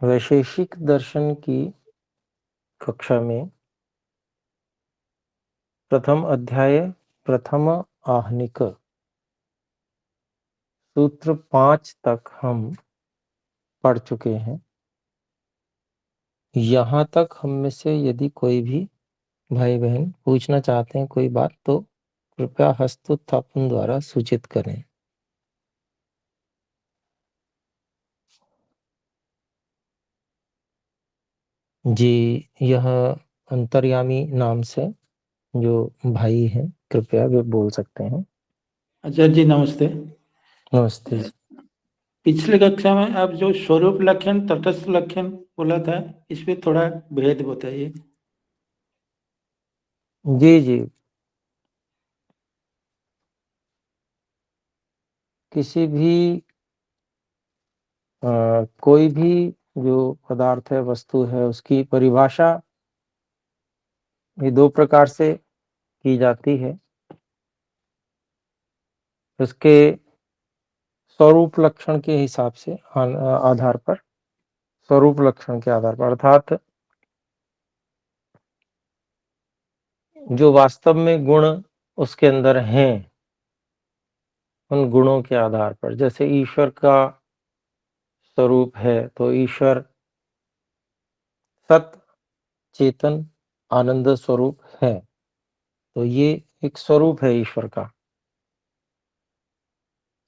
वैशेषिक दर्शन की कक्षा में प्रथम अध्याय प्रथम आहनिक सूत्र 5 तक हम पढ़ चुके हैं। यहाँ तक हम में से यदि कोई भी भाई बहन पूछना चाहते हैं कोई बात, तो कृपया हस्तोत्थापन द्वारा सूचित करें। जी, यह अंतर्यामी नाम से जो भाई हैं, कृपया वे बोल सकते हैं। आचार्य जी नमस्ते। नमस्ते जी। पिछले कक्षा में आप जो स्वरूप लक्षण तटस्थ लक्षण बोला था, इस पे थोड़ा भेद बताइए। जी जी, किसी भी कोई भी जो पदार्थ है, वस्तु है, उसकी परिभाषा ये 2 प्रकार से की जाती है। उसके स्वरूप लक्षण के हिसाब से आधार पर, स्वरूप लक्षण के आधार पर, अर्थात जो वास्तव में गुण उसके अंदर हैं, उन गुणों के आधार पर। जैसे ईश्वर का स्वरूप है तो ईश्वर सत चेतन आनंद स्वरूप है, तो ये एक स्वरूप है ईश्वर का,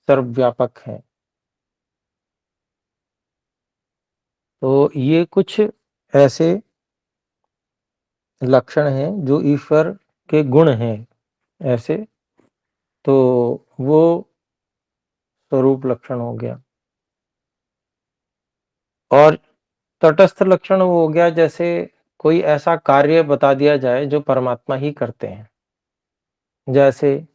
सर्वव्यापक है। तो ये कुछ ऐसे लक्षण हैं जो ईश्वर के गुण हैं ऐसे, तो वो स्वरूप लक्षण हो गया। और तटस्थ लक्षण वो हो गया जैसे कोई ऐसा कार्य बता दिया जाए जो परमात्मा ही करते हैं। जैसे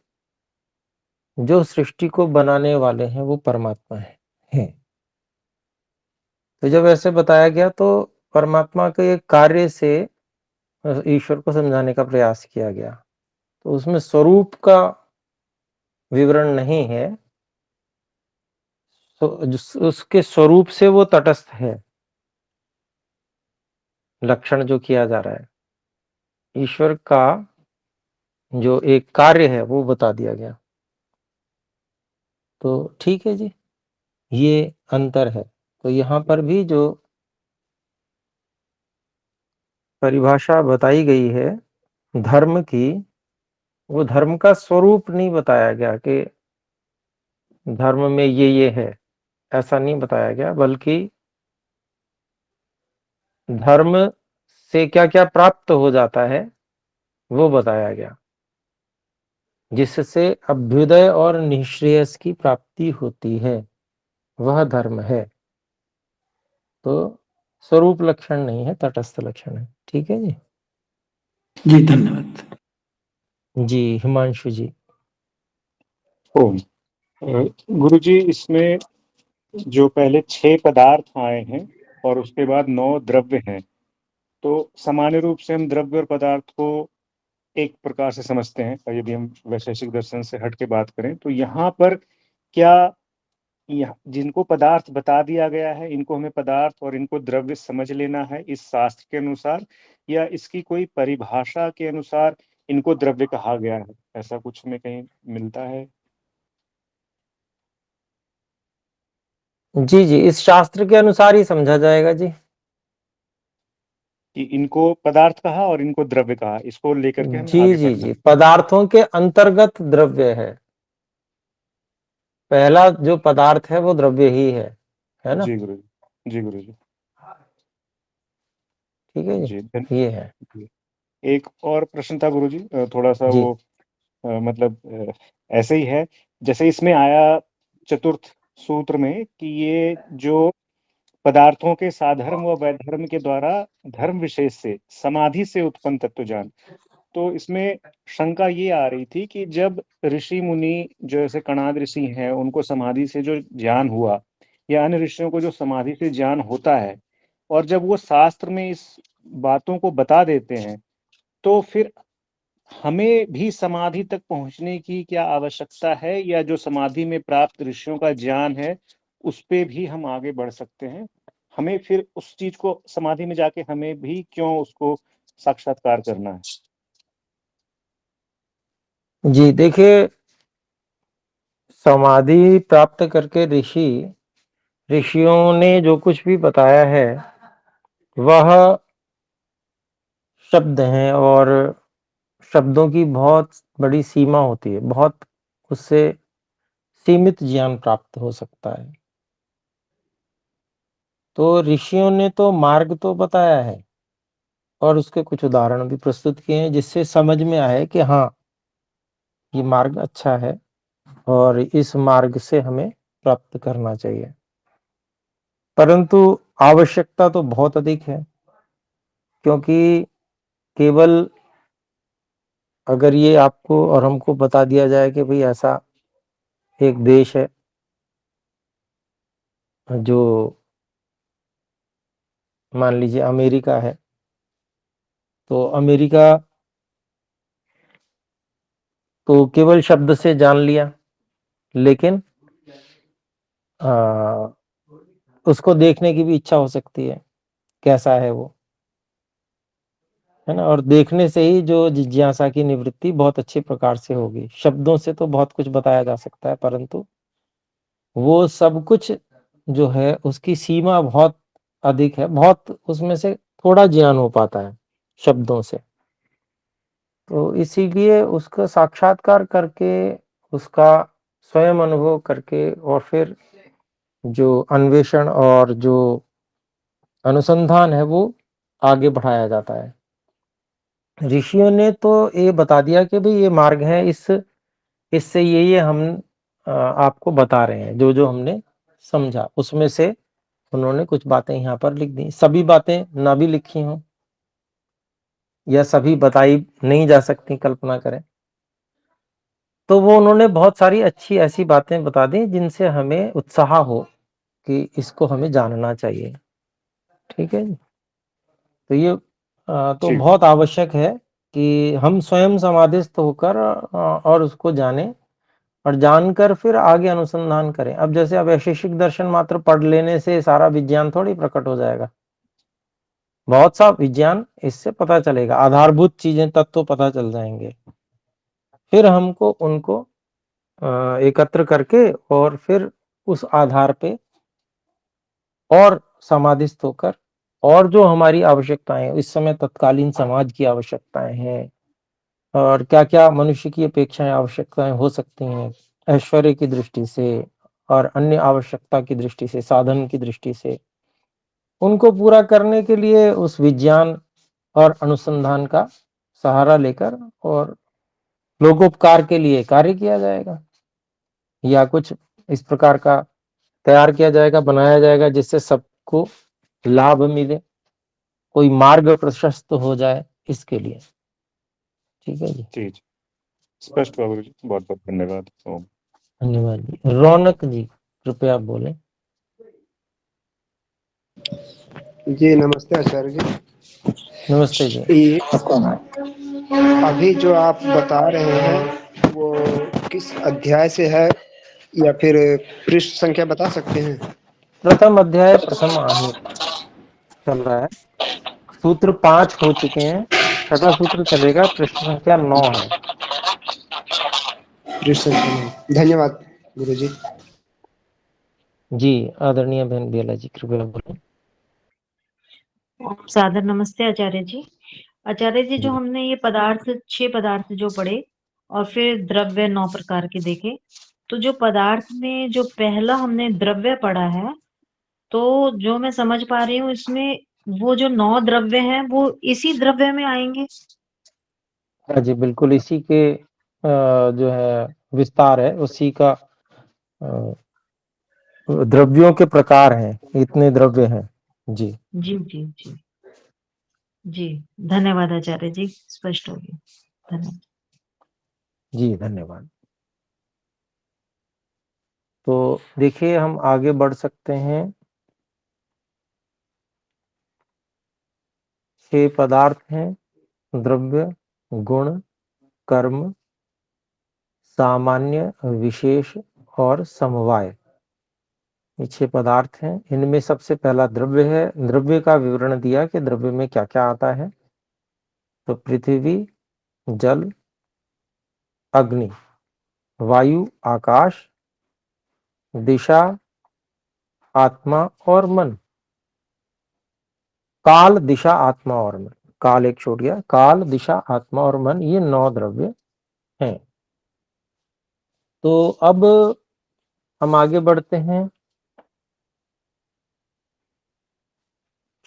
जो सृष्टि को बनाने वाले हैं वो परमात्मा हैं। तो जब ऐसे बताया गया तो परमात्मा के कार्य से ईश्वर को समझाने का प्रयास किया गया। तो उसमें स्वरूप का विवरण नहीं है, तो उसके स्वरूप से वो तटस्थ है, लक्षण जो किया जा रहा है। ईश्वर का जो एक कार्य है वो बता दिया गया। तो ठीक है जी, ये अंतर है। तो यहाँ पर भी जो परिभाषा बताई गई है धर्म की, वो धर्म का स्वरूप नहीं बताया गया कि धर्म में ये है, ऐसा नहीं बताया गया, बल्कि धर्म से क्या-क्या प्राप्त हो जाता है वो बताया गया, जिससे अभ्युदय और निःश्रेयस की प्राप्ति होती है, वह धर्म है। तो स्वरूप लक्षण नहीं है, तटस्थ लक्षण है। ठीक है जी। जी धन्यवाद। जी, हिमांशु जी। ओम। गुरुजी, इसमें जो पहले 6 पदार्थ आए हैं और उसके बाद 9 द्रव्य हैं, तो सामान्य रूप से हम द्रव्य और पदार्थ को एक प्रकार से समझते हैं, और यदि हम वैशेषिक दर्शन से हट के बात करें तो यहाँ पर क्या जिनको पदार्थ बता दिया गया है इनको हमें पदार्थ और इनको द्रव्य समझ लेना है इस शास्त्र के अनुसार, या इसकी कोई परिभाषा के अनुसार इनको द्रव्य कहा गया है, ऐसा कुछ हमें कहीं मिलता है? जी जी, इस शास्त्र के अनुसार ही समझा जाएगा जी, कि इनको पदार्थ कहा और इनको द्रव्य कहा, इसको लेकर के हमें जी आगे जी बढ़ना जी, है। पदार्थों के अंतर्गत द्रव्य है। पहला जो पदार्थ है वो द्रव्य ही है ना? जी गुरु जी, जी गुरु जी। ठीक है जी, ये है जी। एक और प्रश्न था गुरु जी, थोड़ा सा जी। वो मतलब ऐसे ही है, जैसे इसमें आया चतुर्थ सूत्र में कि ये जो पदार्थों के साधर्म व वैधर्म के द्वारा धर्म विशेष से समाधि से उत्पन्न तत्व ज्ञान, तो इसमें शंका ये आ रही थी कि जब ऋषि मुनि जो ऐसे कणाद ऋषि हैं उनको समाधि से जो ज्ञान हुआ, या अन्य ऋषियों को जो समाधि से ज्ञान होता है, और जब वो शास्त्र में इस बातों को बता देते हैं, तो फिर हमें भी समाधि तक पहुंचने की क्या आवश्यकता है, या जो समाधि में प्राप्त ऋषियों का ज्ञान है उस पे भी हम आगे बढ़ सकते हैं? हमें फिर उस चीज को समाधि में जाके हमें भी क्यों उसको साक्षात्कार करना है? जी, देखिए, समाधि प्राप्त करके ऋषियों ने जो कुछ भी बताया है वह शब्द हैं, और शब्दों की बहुत बड़ी सीमा होती है, बहुत उससे सीमित ज्ञान प्राप्त हो सकता है। तो ऋषियों ने तो मार्ग तो बताया है और उसके कुछ उदाहरण भी प्रस्तुत किए हैं, जिससे समझ में आए कि हाँ, ये मार्ग अच्छा है और इस मार्ग से हमें प्राप्त करना चाहिए। परंतु आवश्यकता तो बहुत अधिक है, क्योंकि केवल अगर ये आपको और हमको बता दिया जाए कि भाई ऐसा एक देश है जो मान लीजिए अमेरिका है, तो अमेरिका तो केवल शब्द से जान लिया, लेकिन उसको देखने की भी इच्छा हो सकती है, कैसा है वो, है ना? और देखने से ही जो जिज्ञासा की निवृत्ति बहुत अच्छे प्रकार से होगी। शब्दों से तो बहुत कुछ बताया जा सकता है, परंतु वो सब कुछ जो है उसकी सीमा बहुत अधिक है, बहुत उसमें से थोड़ा ज्ञान हो पाता है शब्दों से। तो इसीलिए उसका साक्षात्कार करके, उसका स्वयं अनुभव करके, और फिर जो अन्वेषण और जो अनुसंधान है वो आगे बढ़ाया जाता है। ऋषियों ने तो ये बता दिया कि भाई ये मार्ग है, इससे ये हम आपको बता रहे हैं, जो हमने समझा उसमें से उन्होंने कुछ बातें यहाँ पर लिख दी। सभी बातें ना भी लिखी हों या सभी बताई नहीं जा सकती, कल्पना करें, तो वो उन्होंने बहुत सारी अच्छी ऐसी बातें बता दी जिनसे हमें उत्साह हो कि इसको हमें जानना चाहिए। ठीक है जी। तो ये तो जी बहुत आवश्यक है कि हम स्वयं समाधिस्थ होकर और उसको जानें, और जानकर फिर आगे अनुसंधान करें। अब जैसे अब वैशेषिक दर्शन मात्र पढ़ लेने से सारा विज्ञान थोड़ी प्रकट हो जाएगा। बहुत सा विज्ञान इससे पता चलेगा, आधारभूत चीजें, तत्व पता चल जाएंगे। फिर हमको उनको एकत्र करके और फिर उस आधार पे और समाधिस्थ होकर, और जो हमारी आवश्यकताएं इस समय तत्कालीन समाज की आवश्यकताएं हैं, और क्या-क्या मनुष्य की अपेक्षाएं आवश्यकताएं हो सकती हैं ऐश्वर्य की दृष्टि से और अन्य आवश्यकता की दृष्टि से, साधन की दृष्टि से, उनको पूरा करने के लिए उस विज्ञान और अनुसंधान का सहारा लेकर और लोकोपकार के लिए कार्य किया जाएगा, या कुछ इस प्रकार का तैयार किया जाएगा, बनाया जाएगा, जिससे सबको लाभ मिले, कोई मार्ग प्रशस्त हो जाए इसके लिए। ठीक है जी। जी जी, स्पष्ट हुआ गुरु जी, बहुत बहुत धन्यवाद। ओम। धन्यवाद जी। रौनक जी, कृपया बोलें। जी नमस्ते आचार्य जी। नमस्ते जी। ये अभी जो आप बता रहे हैं वो किस अध्याय से है, या फिर पृष्ठ संख्या बता सकते हैं? प्रथम अध्याय प्रथम आहे चल रहा है, सूत्र 5 हो चुके हैं, छठा सूत्र चलेगा, पृष्ठ संख्या 9 है। पृष्ठ संख्या 9। धन्यवाद गुरु जी। जी, आदरणीय बहन बेला जी, कृपया बोलें। सादर नमस्ते आचार्य जी। आचार्य जी, जो जी। हमने ये 6 पदार्थ जो पढ़े और फिर द्रव्य 9 प्रकार के देखे, तो जो पदार्थ में जो पहला हमने द्रव्य पढ़ा है, तो जो मैं समझ पा रही हूँ इसमें वो जो 9 द्रव्य हैं वो इसी द्रव्य में आएंगे? हाँ जी, बिल्कुल इसी के जो है विस्तार है, उसी का द्रव्यों के प्रकार हैं, इतने द्रव्य हैं। जी। जी जी जी जी। धन्यवाद आचार्य जी, स्पष्ट हो गया। धन्यवाद। जी, धन्यवाद। तो देखिए, हम आगे बढ़ सकते हैं। 6 पदार्थ हैं, द्रव्य, गुण, कर्म, सामान्य, विशेष और समवाय, ये 6 पदार्थ हैं। इनमें सबसे पहला द्रव्य है। द्रव्य का विवरण दिया कि द्रव्य में क्या क्या आता है। तो पृथ्वी, जल, अग्नि, वायु, आकाश, दिशा, आत्मा और मन। काल, दिशा, आत्मा और मन, काल एक छूट गया। काल, दिशा, आत्मा और मन, ये 9 द्रव्य हैं। तो अब हम आगे बढ़ते हैं।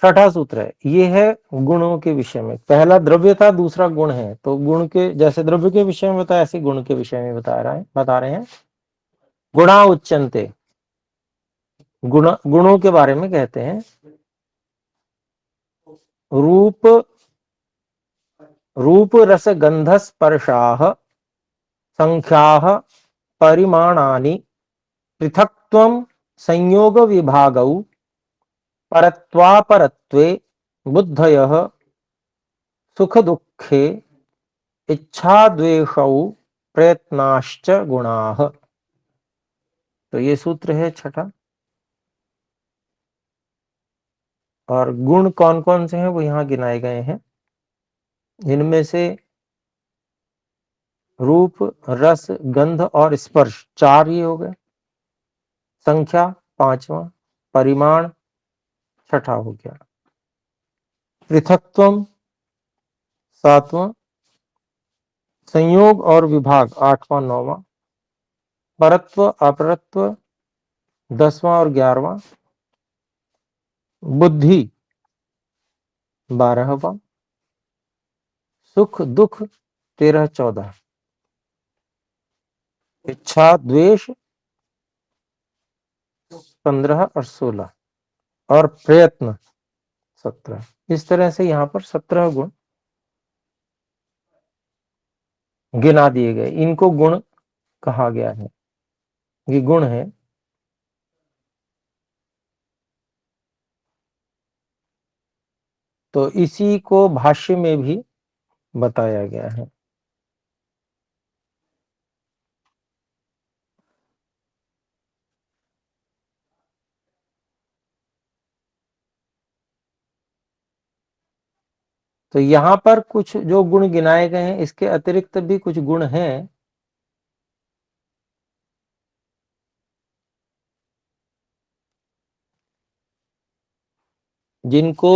छठा सूत्र है, ये है गुणों के विषय में। पहला द्रव्य था, दूसरा गुण है। तो गुण के, जैसे द्रव्य के विषय में बताया, ऐसे गुण के विषय में बता रहे हैं। गुणा उच्यन्ते, गुणों के बारे में कहते हैं। रूप रस गंध स्पर्शाः संख्याः परिमाणानि पृथक्त्वं संयोग विभागौ परत्वापरत्वे बुद्धयः सुख दुःखे इच्छा द्वेषौ प्रयत्नाश्च गुणाः। तो ये सूत्र है छठा। और गुण कौन कौन से हैं वो यहां गिनाए गए हैं। इनमें से रूप, रस, गंध और स्पर्श 4 ये हो गए। संख्या 5वां, परिमाण 6ठा हो गया, पृथक्त्वम 7वां, संयोग और विभाग 8वां 9वां, परत्व अपरत्व 10वां और 11वां, बुद्धि 12वां, सुख दुख 13 14, इच्छा द्वेष 15 और 16 और प्रयत्न 17। इस तरह से यहाँ पर 17 गुण गिना दिए गए। इनको गुण कहा गया है, ये गुण है। तो इसी को भाष्य में भी बताया गया है। तो यहाँ पर कुछ जो गुण गिनाए गए हैं, इसके अतिरिक्त भी कुछ गुण हैं जिनको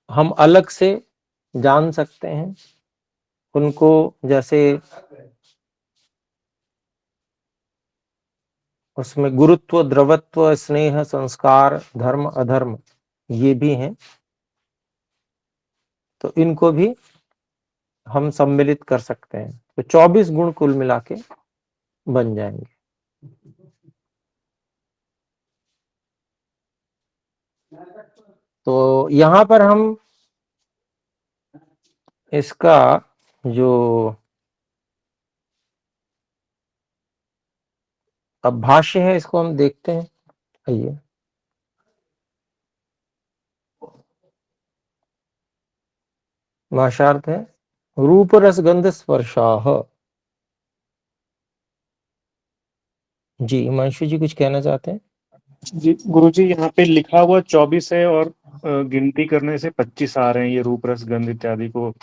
हम अलग से जान सकते हैं। उनको जैसे उसमें गुरुत्व, द्रवत्व, स्नेह, संस्कार, धर्म, अधर्म, ये भी हैं। तो इनको भी हम सम्मिलित कर सकते हैं। तो 24 गुण कुल मिला के बन जाएंगे। तो यहां पर हम इसका जो अब भाष्य है, इसको हम देखते हैं। आइए, भाषार्थ है, रूप रस गंध स्पर्शाः। जी हिमांशु जी कुछ कहना चाहते हैं? जी गुरुजी, यहाँ पे लिखा हुआ 24 है और गिनती करने से 25 आ रहे हैं, ये रूप रस गंध इत्यादि को।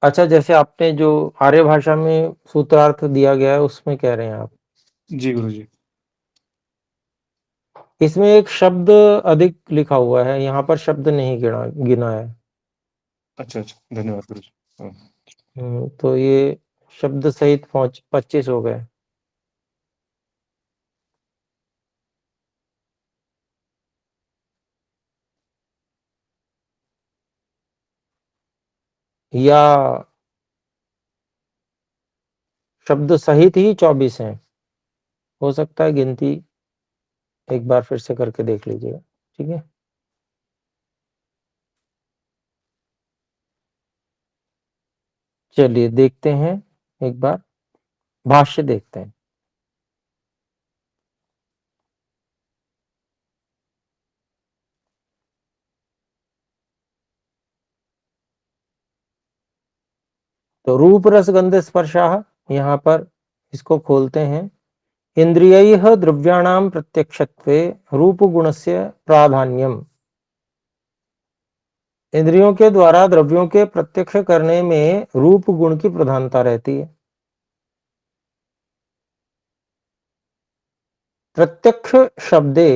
अच्छा, जैसे आपने जो आर्य भाषा में सूत्रार्थ दिया गया है उसमें कह रहे हैं आप? जी गुरुजी। इसमें एक शब्द अधिक लिखा हुआ है, यहाँ पर शब्द नहीं गिना है। अच्छा अच्छा, धन्यवाद गुरुजी। तो ये शब्द सहित 25 हो गए। या शब्द सहित ही 24 हैं, हो सकता है गिनती एक बार फिर से करके देख लीजिएगा। ठीक है, चलिए देखते हैं, एक बार भाष्य देखते हैं। तो रूप रस गंध स्पर्शाः, यहाँ पर इसको खोलते हैं। इंद्रियैः द्रव्याणां प्रत्यक्षत्वे रूप गुणस्य प्राधान्यम। इंद्रियों के द्वारा द्रव्यों के प्रत्यक्ष करने में रूप गुण की प्रधानता रहती है। प्रत्यक्ष शब्दे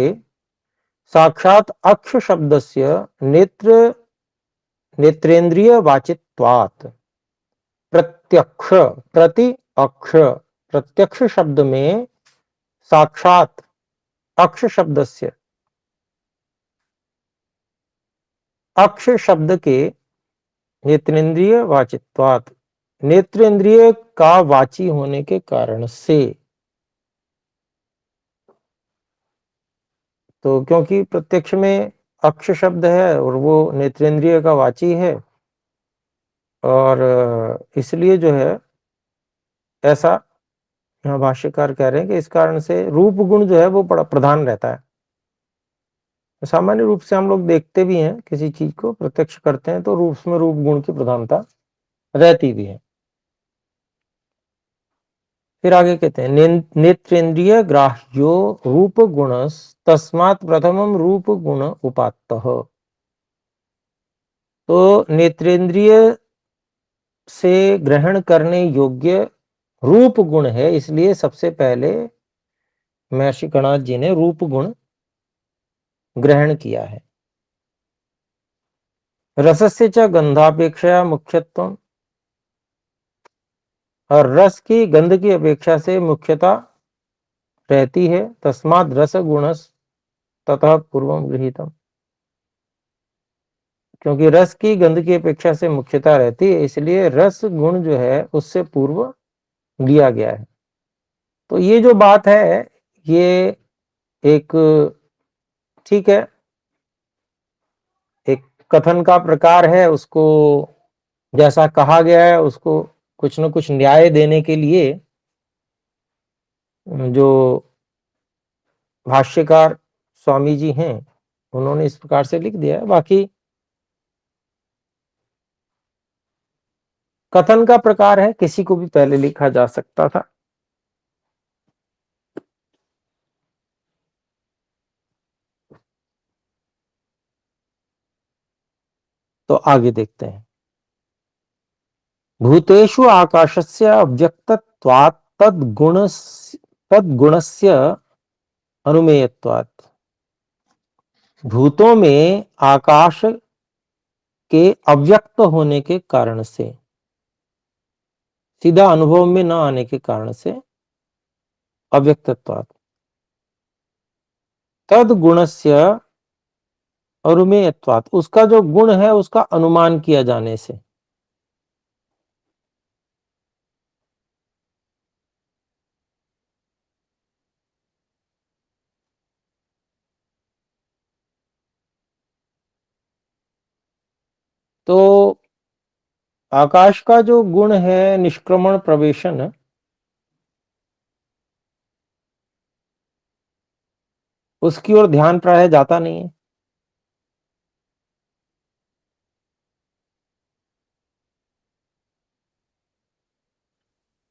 साक्षात अक्ष शब्दस्य नेत्रेन्द्रिय वाचित्वात्। प्रत्यक्ष प्रति अक्ष, प्रत्यक्ष शब्द में साक्षात अक्ष शब्दस्य, अक्ष शब्द के नेत्रेंद्रिय वाचित्वात्, नेत्रेंद्रिय का वाची होने के कारण से। तो क्योंकि प्रत्यक्ष में अक्ष शब्द है और वो नेत्रेंद्रिय का वाची है, और इसलिए जो है ऐसा यहाँ भाष्यकार कह रहे हैं कि इस कारण से रूप गुण जो है वो बड़ा प्रधान रहता है। सामान्य रूप से हम लोग देखते भी हैं, किसी चीज को प्रत्यक्ष करते हैं तो रूप में रूप गुण की प्रधानता रहती भी है। फिर आगे कहते हैं नेत्रेंद्रिय ग्राह्यो रूप गुण तस्मात् प्रथमम रूप गुण उपात्तः। तो नेत्रेंद्रिय से ग्रहण करने योग्य रूप गुण है, इसलिए सबसे पहले महर्षि कणाद जी ने रूप गुण ग्रहण किया है। रसस्य च गंधापेक्षा मुख्यत्व, और रस की गंध की अपेक्षा से मुख्यता रहती है। तस्माद् रस गुण ततः पूर्वम गृहीतम, क्योंकि रस की गंध की अपेक्षा से मुख्यता रहती है, इसलिए रस गुण जो है उससे पूर्व लिया गया है। तो ये जो बात है ये एक ठीक है, एक कथन का प्रकार है, उसको जैसा कहा गया है उसको कुछ न कुछ न्याय देने के लिए जो भाष्यकार स्वामी जी हैं उन्होंने इस प्रकार से लिख दिया है। बाकी कथन का प्रकार है, किसी को भी पहले लिखा जा सकता था। तो आगे देखते हैं। भूतेषु आकाशस्य अव्यक्तत्वात् तद्गुणस्य अनुमेयत्वात्। भूतों में आकाश के अव्यक्त होने के कारण से, सीधा अनुभव में न आने के कारण से अव्यक्तत्वात् तद्गुणस्य अनुमेयत्वात्, उसका जो गुण है उसका अनुमान किया जाने से। तो आकाश का जो गुण है निष्क्रमण प्रवेशन, उसकी ओर ध्यान प्राय जाता नहीं है।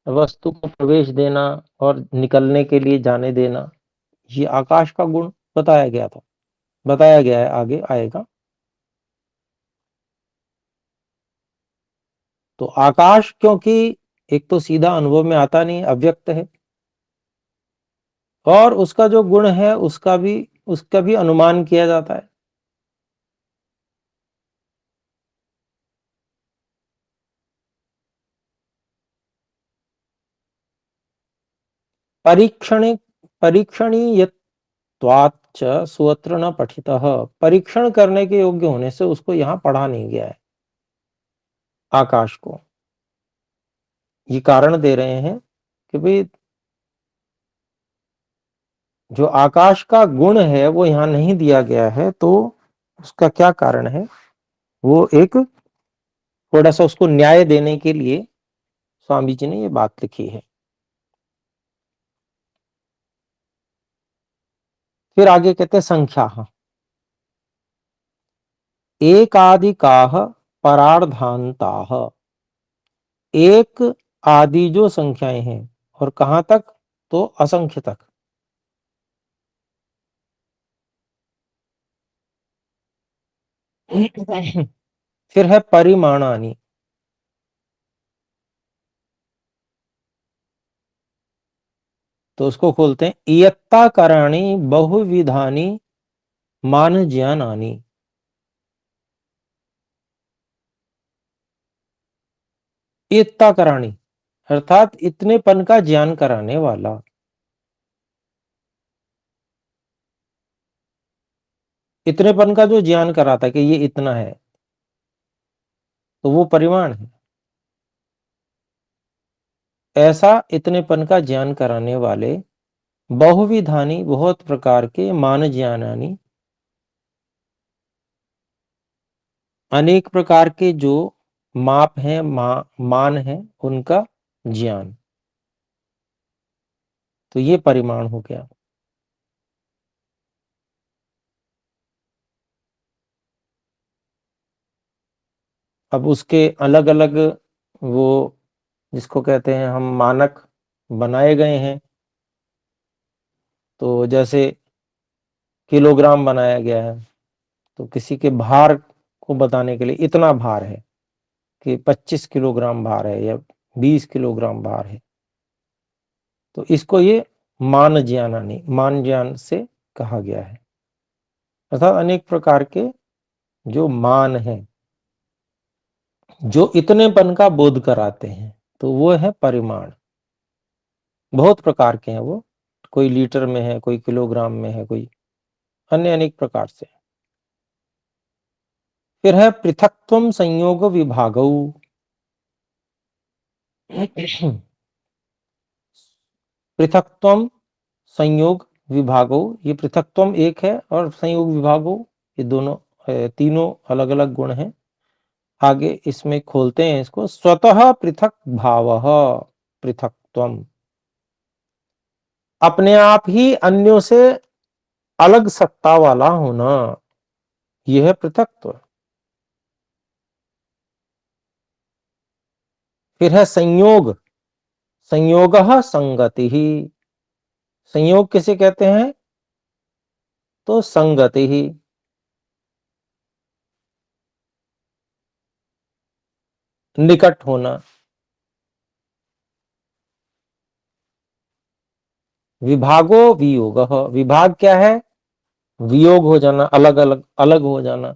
वस्तु को प्रवेश देना और निकलने के लिए जाने देना, ये आकाश का गुण बताया गया था, बताया गया है, आगे आएगा। तो आकाश क्योंकि एक तो सीधा अनुभव में आता नहीं, अव्यक्त है, और उसका जो गुण है उसका भी अनुमान किया जाता है। परीक्षणीयत्वाच्च सूत्र न पठितः, परीक्षण करने के योग्य होने से उसको यहां पढ़ा नहीं गया है आकाश को। ये कारण दे रहे हैं कि भाई जो आकाश का गुण है वो यहां नहीं दिया गया है, तो उसका क्या कारण है, वो एक थोड़ा सा उसको न्याय देने के लिए स्वामी जी ने ये बात लिखी है। फिर आगे कहते हैं संख्या, एकाधिकाः परार्धान्ताः। एक आदि जो संख्याएं हैं, और कहां तक, तो असंख्य तक। फिर है परिमाणानि। तो उसको खोलते हैं, इयत्ता कराणी बहुविधानी मान ज्ञानानि। इयत्ता कराणी अर्थात इतनेपन का ज्ञान कराने वाला। इतनेपन का जो ज्ञान कराता है कि ये इतना है, तो वो परिमाण है। ऐसा इतनेपन का ज्ञान कराने वाले बहुविधानी बहुत प्रकार के मान ज्ञानानि, अनेक प्रकार के जो माप हैं, मान है, उनका ज्ञान। तो ये परिमाण हो गया। अब उसके अलग अलग वो जिसको कहते हैं हम मानक बनाए गए हैं। तो जैसे किलोग्राम बनाया गया है, तो किसी के भार को बताने के लिए इतना भार है कि 25 किलोग्राम भार है या 20 किलोग्राम भार है। तो इसको ये मान ज्ञान से कहा गया है। अर्थात अनेक प्रकार के जो मान है, जो इतनेपन का बोध कराते हैं, तो वो है परिमाण। बहुत प्रकार के हैं वो, कोई लीटर में है, कोई किलोग्राम में है, कोई अन्य अनेक प्रकार से। फिर है पृथक्त्वम संयोग विभागौ। पृथक्त्वम संयोग विभागो, ये पृथक्त्वम एक है और संयोग विभागो ये दोनों तीनों अलग अलग गुण हैं। आगे इसमें खोलते हैं इसको, स्वतः पृथक भावः पृथक्त्वम, अपने आप ही अन्यों से अलग सत्ता वाला होना, यह है पृथक्त्व। फिर है संयोग, संयोगः संगति ही। संयोग किसे कहते हैं, तो संगति ही, निकट होना। विभागो वियोगः, विभाग क्या है, वियोग हो जाना, अलग अलग अलग हो जाना।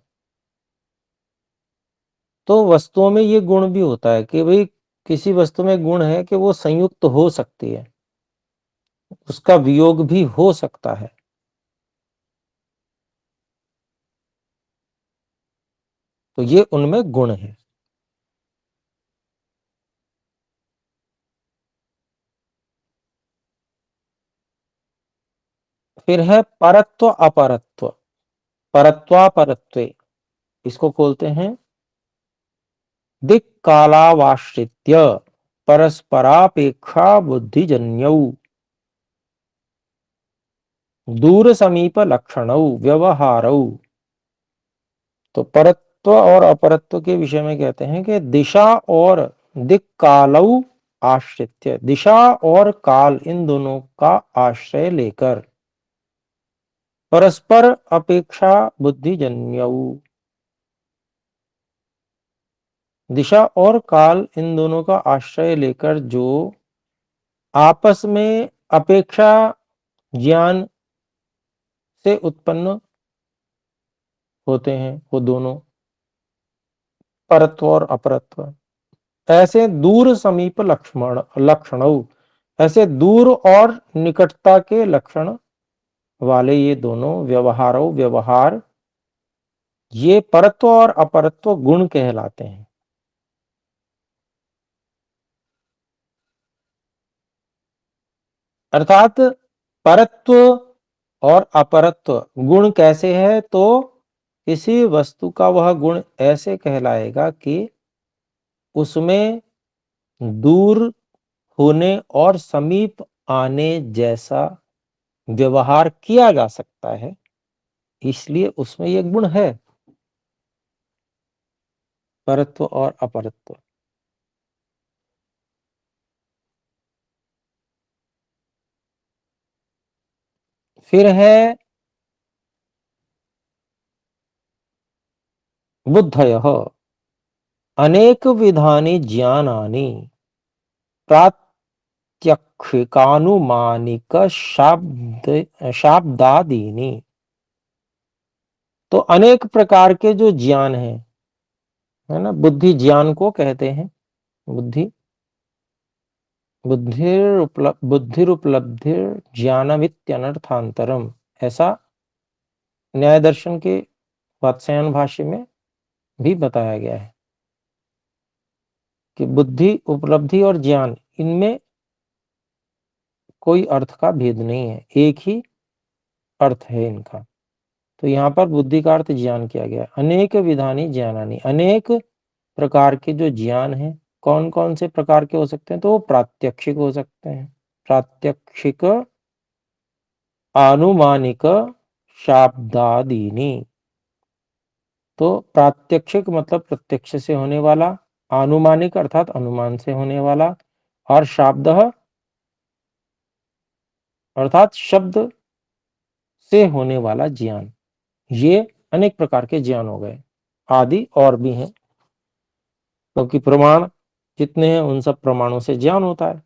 तो वस्तुओं में ये गुण भी होता है कि भाई किसी वस्तु में गुण है कि वो संयुक्त हो सकती है, उसका वियोग भी हो सकता है। तो ये उनमें गुण है। फिर है परत्व अपरत्व, परत्वापरत्वे, इसको खोलते हैं, दिक् कालावाश्रित्य परस्परापेक्षा बुद्धिजन्यौ दूर समीप लक्षणौ व्यवहारौ। तो परत्व और अपरत्व के विषय में कहते हैं कि दिशा और दिक् कालौ आश्रित्य, दिशा और काल इन दोनों का आश्रय लेकर परस्पर अपेक्षा बुद्धिजन्यौ, दिशा और काल इन दोनों का आश्रय लेकर जो आपस में अपेक्षा ज्ञान से उत्पन्न होते हैं, वो दोनों परत्व और अपरत्व। ऐसे दूर समीप लक्षणौ, ऐसे दूर और निकटता के लक्षण वाले ये दोनों व्यवहारो, व्यवहार, ये परत्व और अपरत्व गुण कहलाते हैं। अर्थात परत्व और अपरत्व गुण कैसे है, तो किसी वस्तु का वह गुण ऐसे कहलाएगा कि उसमें दूर होने और समीप आने जैसा व्यवहार किया जा सकता है, इसलिए उसमें यह गुण है, परत्व और अपरत्व। फिर है बुद्धयः अनेक विधानि ज्ञानानि प्रात्यक्षिकानुमानिक शाब्दादीनि। तो अनेक प्रकार के जो ज्ञान है ना, बुद्धि ज्ञान को कहते हैं। बुद्धि बुद्धिरुपलब्धिर ज्ञानमित्यनर्थांतरम, ऐसा न्याय दर्शन के वात्स्यायन भाष्य में भी बताया गया है कि बुद्धि, उपलब्धि और ज्ञान, इनमें कोई अर्थ का भेद नहीं है, एक ही अर्थ है इनका। तो यहाँ पर बुद्धि का अर्थ ज्ञान किया गया। अनेक विधानी ज्ञानानि, अनेक प्रकार के जो ज्ञान है, कौन कौन से प्रकार के हो सकते हैं? तो वो प्रात्यक्षिक हो सकते हैं। प्रात्यक्षिक आनुमानिक शाब्दादीनि। तो प्रात्यक्षिक मतलब प्रत्यक्ष से होने वाला, आनुमानिक अर्थात अनुमान से होने वाला, और शाब्द अर्थात शब्द से होने वाला ज्ञान। ये अनेक प्रकार के ज्ञान हो गए। आदि और भी हैं, क्योंकि प्रमाण जितने हैं उन सब प्रमाणों से ज्ञान होता है।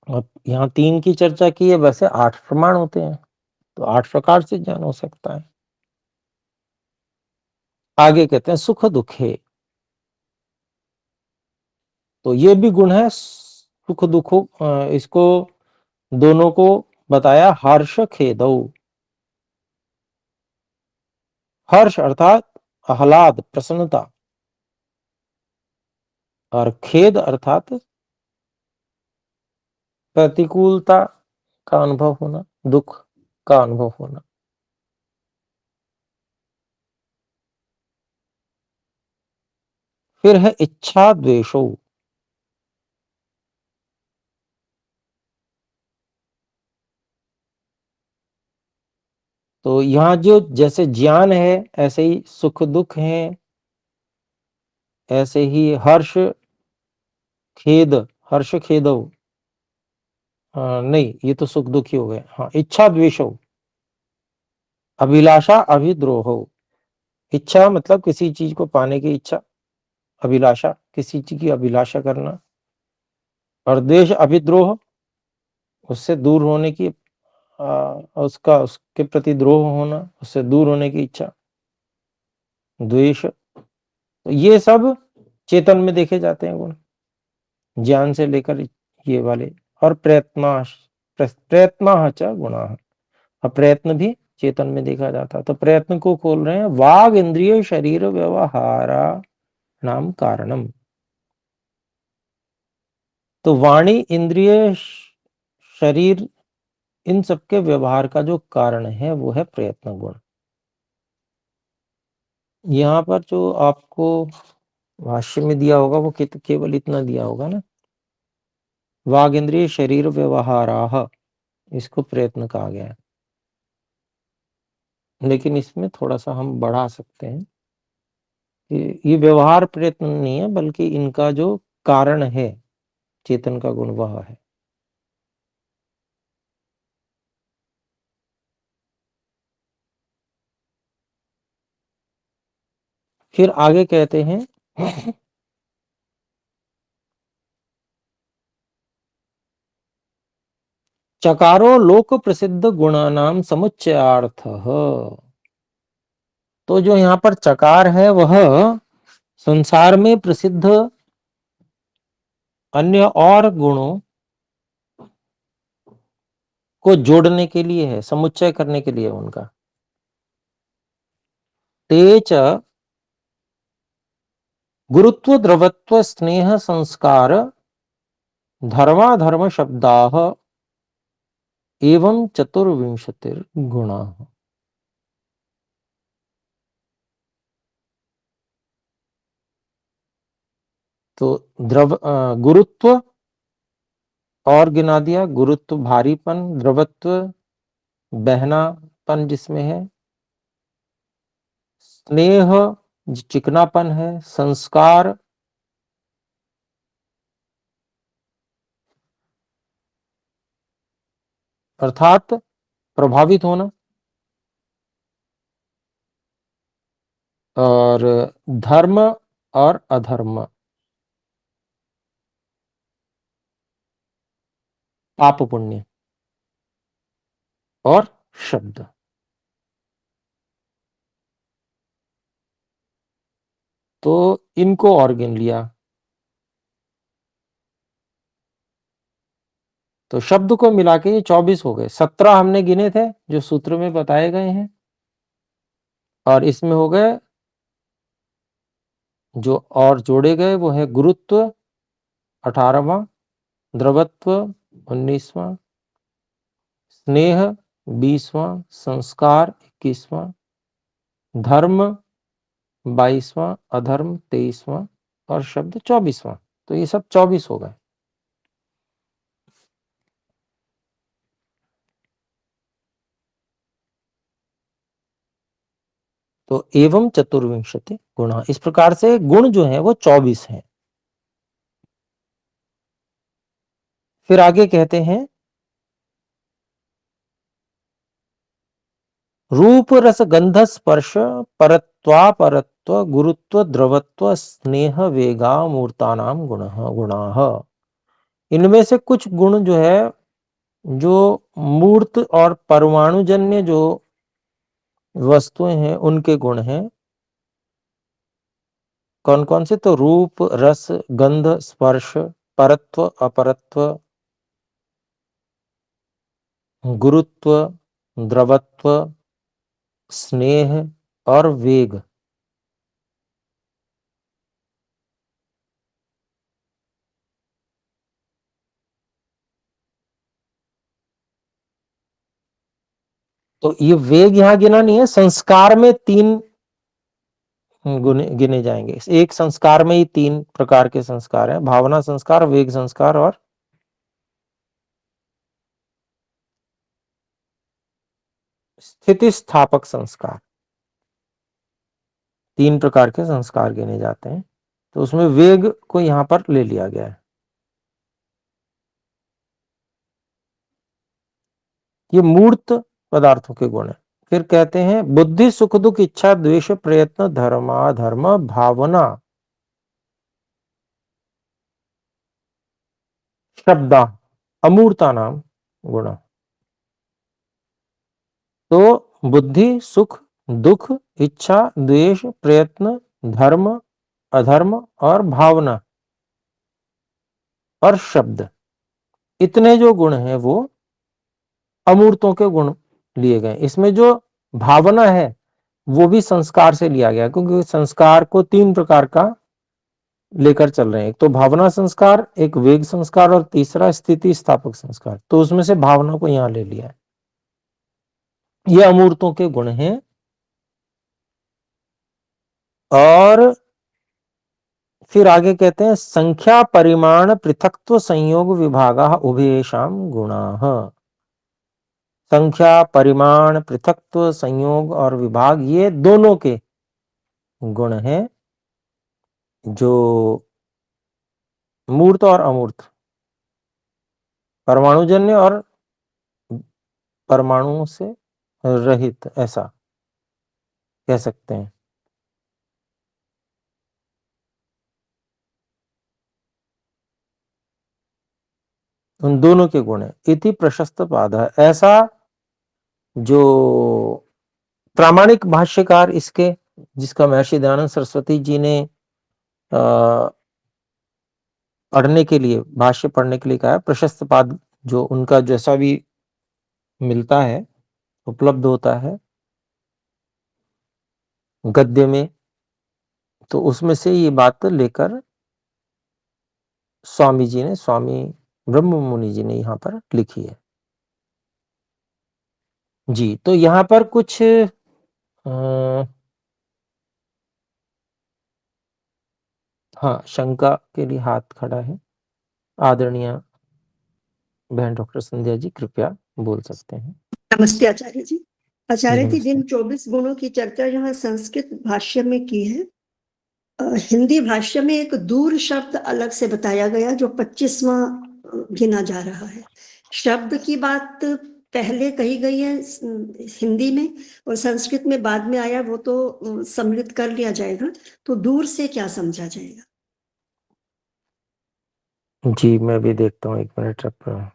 अब यहाँ 3 की चर्चा की है, वैसे 8 प्रमाण होते हैं, तो 8 प्रकार से ज्ञान हो सकता है। आगे कहते हैं सुख दुखे। तो ये भी गुण है, सुख दुखों, इसको दोनों को बताया। हर्ष खेदौ, हर्ष अर्थात आह्लाद, प्रसन्नता, और खेद अर्थात प्रतिकूलता का अनुभव होना, दुख का अनुभव होना। फिर है इच्छा द्वेषो। तो यहाँ जो जैसे ज्ञान है, ऐसे ही सुख दुख है, ऐसे ही हर्ष खेद, हर्ष खेदो, नहीं, ये तो सुख दुख ही हो गए। हाँ, इच्छा द्वेषो, अभिलाषा अभिद्रोहो। इच्छा मतलब किसी चीज को पाने की इच्छा, अभिलाषा किसी चीज की अभिलाषा करना, और द्वेष अभिद्रोह, उससे दूर होने की, उसके प्रति द्रोह होना, उससे दूर होने की इच्छा, द्वेष। तो ये सब चेतन में देखे जाते हैं गुण, ज्ञान से लेकर ये वाले। और प्रयत्न च गुणाः, और प्रयत्न भी चेतन में देखा जाता है। तो प्रयत्न को खोल रहे हैं, वाग इंद्रिय शरीर व्यवहारा नाम कारणम। तो वाणी, इंद्रिय, शरीर, इन सबके व्यवहार का जो कारण है वो है प्रयत्न गुण। यहाँ पर जो आपको भाष्य में दिया होगा वो केवल इतना दिया होगा ना, वाग इंद्रिय शरीर व्यवहाराः, इसको प्रयत्न कहा गया है। लेकिन इसमें थोड़ा सा हम बढ़ा सकते हैं कि ये व्यवहार प्रयत्न नहीं है, बल्कि इनका जो कारण है चेतन का गुण, वह है। फिर आगे कहते हैं चकारो लोक प्रसिद्ध गुणानाम समुच्चयार्थः। तो जो यहाँ पर चकार है वह संसार में प्रसिद्ध अन्य और गुणों को जोड़ने के लिए है, समुच्चय करने के लिए उनका। तेच गुरुत्व द्रवत्व स्नेह संस्कार धर्माधर्म शब्दाः एवं चतुर्विंशतिर गुणाः। तो गुरुत्व और गिना दिया, गुरुत्व भारीपन, द्रवत्व बहनापन जिसमें है, स्नेह चिकनापन है, संस्कार अर्थात प्रभावित होना, और धर्म और अधर्म, पाप पुण्य और शब्द। तो इनको और गिन लिया। तो शब्द को मिला के ये 24 हो गए। 17 हमने गिने थे जो सूत्र में बताए गए हैं, और इसमें हो गए जो और जोड़े गए वो है गुरुत्व 18वां, द्रवत्व 19वां, स्नेह 20वां, संस्कार 21वां, धर्म 22वां, अधर्म 23वां और शब्द 24वां। तो ये सब 24 हो गए। तो एवं चतुर्विंशति गुण, इस प्रकार से गुण जो है वो 24 हैं। फिर आगे कहते हैं रूप रस गंध स्पर्श परत्वापरत्व गुरुत्व द्रवत्व स्नेह वेगा मूर्तानाम गुणाः। इनमें से कुछ गुण जो है जो मूर्त और परमाणुजन्य जो वस्तुएं हैं उनके गुण हैं। कौन कौन से? तो रूप रस गंध स्पर्श परत्व अपरत्व गुरुत्व द्रवत्व स्नेह और वेग। तो ये वेग यहां गिना नहीं है, संस्कार में 3 गिने जाएंगे। एक संस्कार में ही 3 प्रकार के संस्कार हैं, भावना संस्कार, वेग संस्कार और स्थिति स्थापक संस्कार। 3 प्रकार के संस्कार गिने जाते हैं। तो उसमें वेग को यहां पर ले लिया गया है। ये मूर्त पदार्थों के गुण है। फिर कहते हैं बुद्धि सुख दुख इच्छा द्वेष प्रयत्न धर्माधर्म भावना शब्दा अमूर्ता नाम गुण। तो बुद्धि सुख दुख इच्छा द्वेष प्रयत्न धर्म अधर्म और भावना और शब्द, इतने जो गुण हैं वो अमूर्तों के गुण लिए गए। इसमें जो भावना है वो भी संस्कार से लिया गया, क्योंकि संस्कार को 3 प्रकार का लेकर चल रहे हैं। एक तो भावना संस्कार, एक वेग संस्कार और तीसरा स्थिति स्थापक संस्कार। तो उसमें से भावना को यहां ले लिया है। ये अमूर्तों के गुण हैं। और फिर आगे कहते हैं संख्या परिमाण पृथक्त्व संयोग विभागा उभयेषाम गुणाः। संख्या परिमाण पृथक्त्व संयोग और विभाग ये दोनों के गुण हैं, जो मूर्त और अमूर्त, परमाणुजन्य और परमाणुओं से रहित, ऐसा कह सकते हैं। उन दोनों के गुण है। इति प्रशस्त पाद है, ऐसा जो प्रामाणिक भाष्यकार इसके, जिसका महर्षि दयानंद सरस्वती जी ने पढ़ने के लिए, भाष्य पढ़ने के लिए कहा है, प्रशस्त पाद जो उनका जैसा भी मिलता है, उपलब्ध होता है गद्य में, तो उसमें से ये बात लेकर स्वामी जी ने, स्वामी ब्रह्म मुनि जी ने यहां पर लिखी है जी। तो यहां पर कुछ हाँ, शंका के लिए हाथ खड़ा है आदरणीय बहन डॉक्टर संध्या जी, कृपया बोल सकते हैं। नमस्ते आचार्य जी। आचार्य जी, नमस्ते। जिन 24 गुणों की चर्चा यहाँ संस्कृत भाष्य में की है, हिंदी भाष्य में एक दूर शब्द अलग से बताया गया जो 25वां गिना जा रहा है। शब्द की बात पहले कही गई है हिंदी में और संस्कृत में बाद में आया, वो तो सम्मिलित कर लिया जाएगा। तो दूर से क्या समझा जाएगा? जी, मैं भी देखता हूँ, 1 मिनट आप।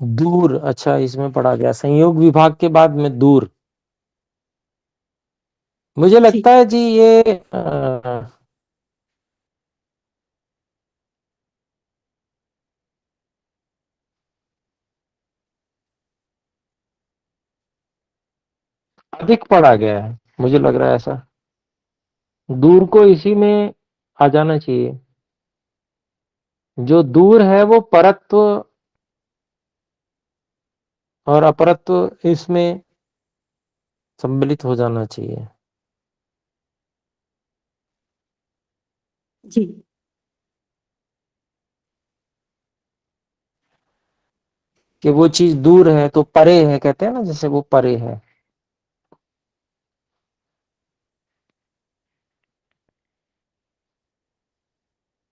दूर, अच्छा इसमें पढ़ा गया संयोग विभाग के बाद में दूर। मुझे लगता है जी ये अधिक पढ़ा गया है, मुझे लग रहा है ऐसा। दूर को इसी में आ जाना चाहिए। जो दूर है वो परत्व और अपरत्व इसमें सम्मिलित हो जाना चाहिए। जी। कि वो चीज दूर है तो परे है, कहते हैं ना, जैसे वो परे है।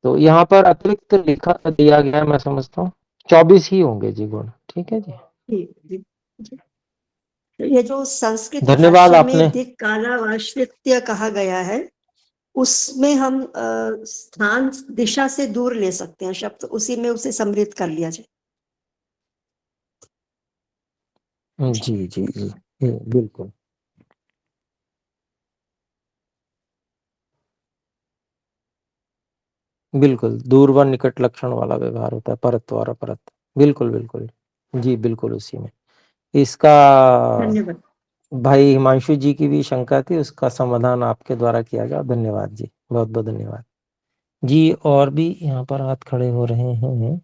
तो यहाँ पर अतिरिक्त लिखा दिया गया है, मैं समझता हूँ 24 ही होंगे जी गुण। ठीक है जी, जी, जी, जी। तो ये जो संस्कृत धन्यवाद भाषा आपने। में दिक् कालावाश्रित्य कहा गया है, उसमें हम स्थान दिशा से दूर ले सकते हैं शब्द, उसी में उसे सम्मिलित कर लिया जाए। जी जी जी, बिल्कुल बिल्कुल। दूर व निकट लक्षण वाला व्यवहार होता है, परत्व और अपरत्व। बिल्कुल बिल्कुल जी, बिल्कुल उसी में। इसका धन्यवाद। भाई हिमांशु जी की भी शंका थी, उसका समाधान आपके द्वारा किया गया। धन्यवाद जी, बहुत बहुत धन्यवाद जी। और भी यहाँ पर हाथ खड़े हो रहे हैं।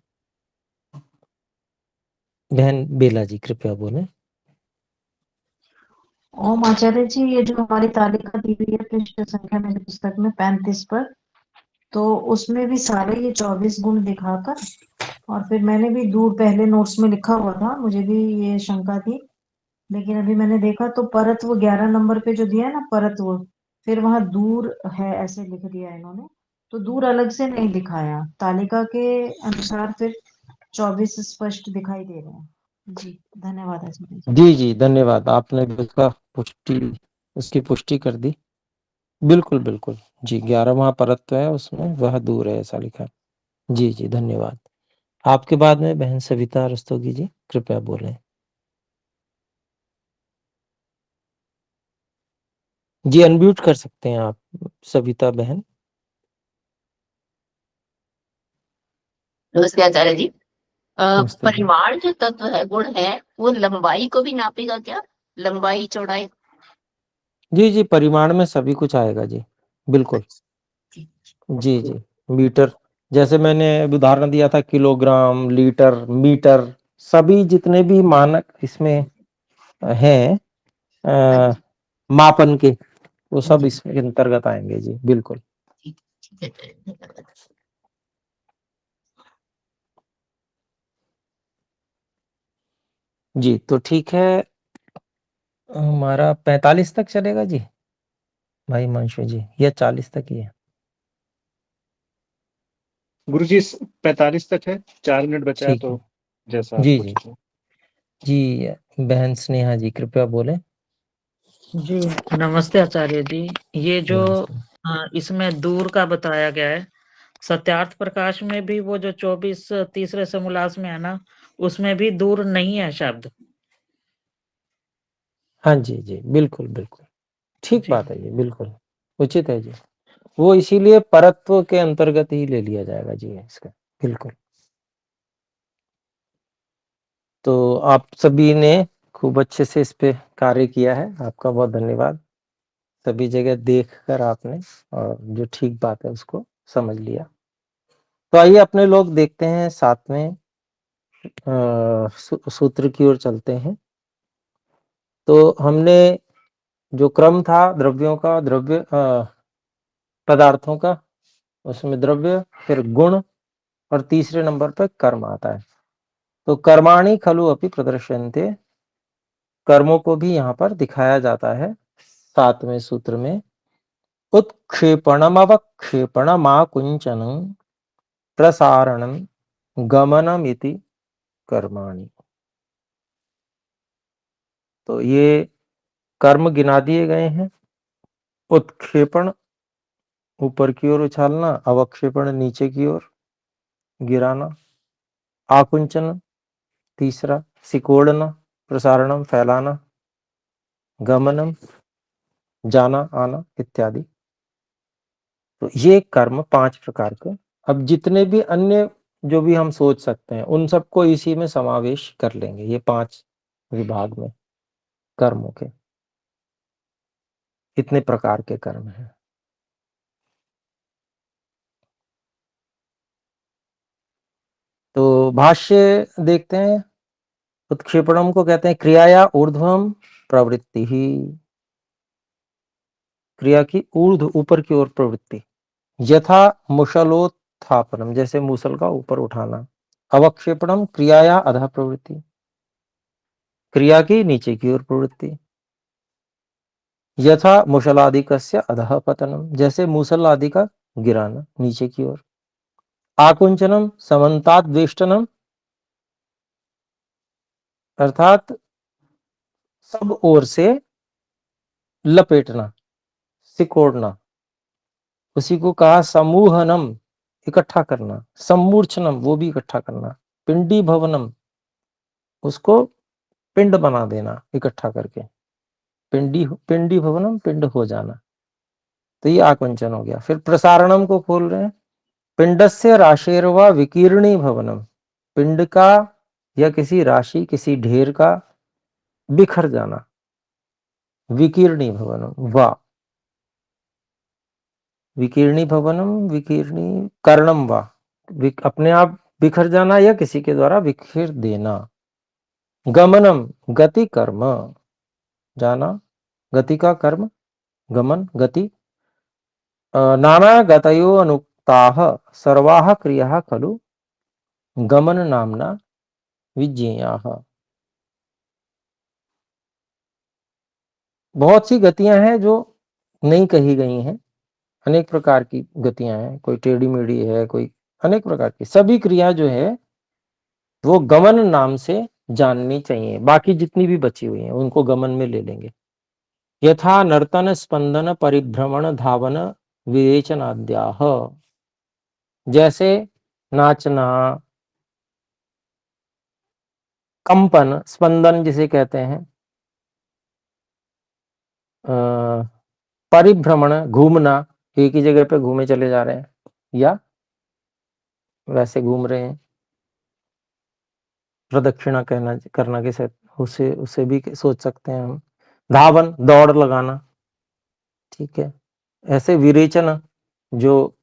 बहन बेला जी, कृपया बोले। ओम आचार्य जी, ये जो हमारी तालिका दी हुई है पृष्ठ संख्या मेरी पुस्तक में 35 पर, तो उसमें भी सारे ये 24 गुण दिखाकर, और फिर मैंने भी दूर पहले नोट्स में लिखा हुआ था, मुझे भी ये शंका थी, लेकिन अभी मैंने देखा तो परत्व 11 नंबर पे जो दिया है ना परत्व, फिर वहां दूर है ऐसे लिख दिया है इन्होंने, तो दूर अलग से नहीं दिखाया, तालिका के अनुसार फिर 24 स्पष्ट दिखाई दे रहे हैं। जी धन्यवाद आचार्य जी। जी जी, धन्यवाद, आपने भी उसकी पुष्टि कर दी। बिल्कुल बिल्कुल जी, 11वां परत्व है, उसमें वह दूर है ऐसा लिखा। जी जी, धन्यवाद। आपके बाद में बहन सविता रस्तोगी जी, कृपया बोलें। जी, अनम्यूट कर सकते हैं आप सविता बहन। नमस्ते आचार्य जी। नमस्ते जी। परिमाण जो तत्व है, गुण है, वो लंबाई को भी नापेगा क्या? लंबाई चौड़ाई? जी जी, परिमाण में सभी कुछ आएगा जी, बिल्कुल। जी जी, मीटर, जैसे मैंने उदाहरण दिया था, किलोग्राम, लीटर, मीटर, सभी जितने भी मानक इसमें हैं मापन के, वो सब इसके अंतर्गत आएंगे जी, बिल्कुल। ठीक है, धन्यवाद। जी, तो ठीक है, हमारा 45 तक चलेगा जी भाई हिमांशु जी, या 40 तक ही है? गुरुजी 45 तक है, 4 मिनट बचा है, ठीक तो है जैसा जी आपको जी ठीक हो। जी। बहन स्नेहा जी, कृपया बोले। जी नमस्ते आचार्य जी। ये जो नमस्ते। इसमें दूर का बताया गया है, सत्यार्थ प्रकाश में भी वो जो 24 तीसरे समोल्लास में है ना, उसमें भी दूर नहीं है शब्द। हाँ जी जी, बिल्कुल बिल्कुल ठीक जी बात है जी, बिल्कुल उचित है जी। वो इसीलिए परत्व के अंतर्गत ही ले लिया जाएगा जी इसका, बिल्कुल। तो आप सभी ने खूब अच्छे से इस पे कार्य किया है, आपका बहुत धन्यवाद। सभी जगह देखकर आपने और जो ठीक बात है उसको समझ लिया। तो आइए अपने लोग देखते हैं, 7वें सूत्र की ओर चलते हैं। तो हमने जो क्रम था द्रव्यों का, पदार्थों का, उसमें द्रव्य, फिर गुण, और तीसरे नंबर पर कर्म आता है। तो कर्माणि खलु अपि प्रदर्श्यन्ते, कर्मों को भी यहाँ पर दिखाया जाता है 7वें सूत्र में। उत्क्षेपणमवक्षेपणमाकुञ्चनं प्रसारणं गमनमिति कर्माणि। तो ये कर्म गिना दिए गए हैं। उत्क्षेपण ऊपर की ओर उछालना, अवक्षेपण नीचे की ओर गिराना, आकुंचन तीसरा सिकोड़ना, प्रसारणम फैलाना, गमनम जाना आना इत्यादि। तो ये कर्म 5 प्रकार के। अब जितने भी अन्य जो भी हम सोच सकते हैं उन सबको इसी में समावेश कर लेंगे, ये 5 विभाग में कर्मों के। इतने प्रकार के कर्म हैं। तो भाष्य देखते हैं। उत्क्षेपणम को कहते हैं क्रियाया ऊर्ध्वम प्रवृत्ति ही, क्रिया की ऊर्ध्व ऊपर की ओर प्रवृत्ति। यथा मुशलोत्थापनम, जैसे मूसल का ऊपर उठाना। अवक्षेपणम क्रियाया अधः प्रवृत्ति, क्रिया की नीचे की ओर प्रवृत्ति। यथा मुशलादिकस्य अधः पतनम, जैसे मूसल आदि का गिराना नीचे की ओर। आकुंचनम समन्तात् वेष्टनम, अर्थात सब ओर से लपेटना, सिकोड़ना। उसी को कहा समूहनम, इकट्ठा करना। सम्मूर्छनम, वो भी इकट्ठा करना। पिंडी भवनम, उसको पिंड बना देना इकट्ठा करके। पिंडी भवनम, पिंड हो जाना। तो ये आकुंचन हो गया। फिर प्रसारणम को खोल रहे हैं। पिंडस्य राशेर्वा विकीर्णी भवनम, पिंड का या किसी राशि किसी ढेर का बिखर जाना। विकीर्णी भवनम वा विकीर्णी भवनम, विकीर्णी कर्णम वा, अपने आप बिखर जाना या किसी के द्वारा बिखेर देना। गमनम गति कर्म, जाना गति का कर्म, गमन गति। नाना गतयो अनुक्ताः सर्वाः क्रियाः खलु गमन नामना विज्ञेयाः। बहुत सी गतियां हैं जो नहीं कही गई हैं, अनेक प्रकार की गतियां हैं। कोई टेढ़ी मेढ़ी है, कोई अनेक प्रकार की। सभी क्रिया जो है वो गमन नाम से जाननी चाहिए। बाकी जितनी भी बची हुई हैं उनको गमन में ले लेंगे। यथा नर्तन स्पंदन परिभ्रमण धावन विवेचनाद्याः, जैसे नाचना, कंपन, स्पंदन जिसे कहते हैं, परिभ्रमण घूमना, एक ही जगह पे घूमे चले जा रहे हैं या वैसे घूम रहे हैं। प्रदक्षिणा करना के साथ उसे भी सोच सकते हैं हम। धावन दौड़ लगाना, ठीक है। ऐसे विरेचन, जो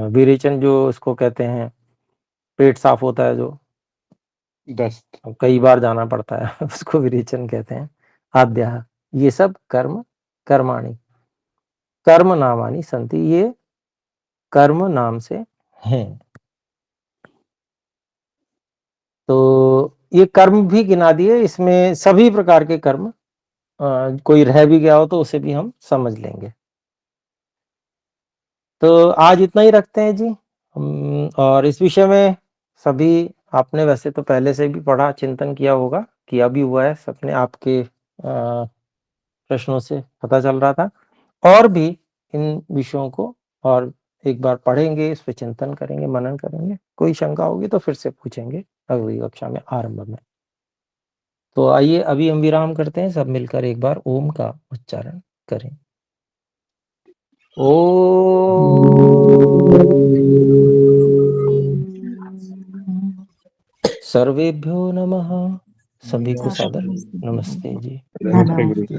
विरेचन जो उसको कहते हैं, पेट साफ होता है जो, दस्त, कई बार जाना पड़ता है उसको विरेचन कहते हैं। आद्या, ये सब कर्म कर्माणि कर्म नामानि संति, ये कर्म नाम से हैं। तो ये कर्म भी गिना दिए। इसमें सभी प्रकार के कर्म, कोई रह भी गया हो तो उसे भी हम समझ लेंगे। तो आज इतना ही रखते हैं जी। और इस विषय में सभी आपने वैसे तो पहले से भी पढ़ा, चिंतन किया होगा, किया भी हुआ है सबने। आपके प्रश्नों से पता चल रहा था। और भी इन विषयों को और एक बार पढ़ेंगे, इस पर चिंतन करेंगे, मनन करेंगे। कोई शंका होगी तो फिर से पूछेंगे अगली कक्षा में आरंभ में। तो आइए अभी हम विराम करते हैं, सब मिलकर एक बार ओम का उच्चारण करें। सर्वेभ्यो नमः। सभी को सादर नमस्ते जी। नमस्ते गुरु जी।